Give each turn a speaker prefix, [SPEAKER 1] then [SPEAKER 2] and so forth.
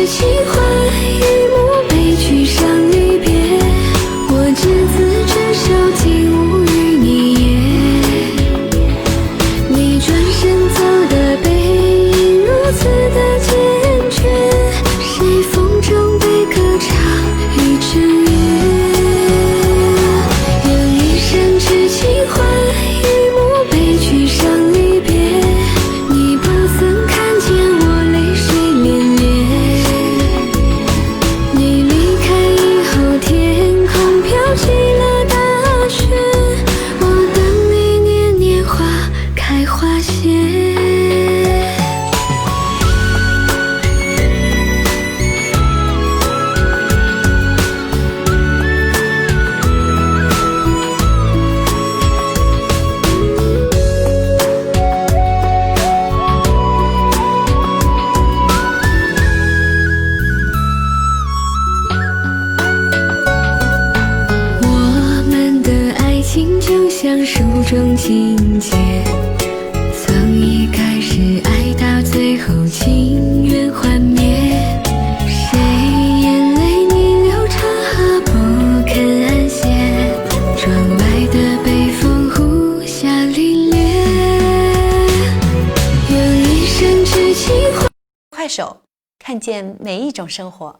[SPEAKER 1] 情话，一幕悲剧伤离别。我执子之手，竟无语你也。你转身走的背影，如此的坚决。谁风中悲歌唱一整夜？有一生痴情话，一幕悲剧伤离别。你不曾看见我泪水涟涟。你离开以后，天空飘起了大雪。我等你年年花开花谢。就像书中情节，从一开始爱到最后情缘幻灭。谁眼泪逆流成河不肯安歇？窗外的北风呼啸凛冽。有一生痴情话。
[SPEAKER 2] 快手，看见每一种生活。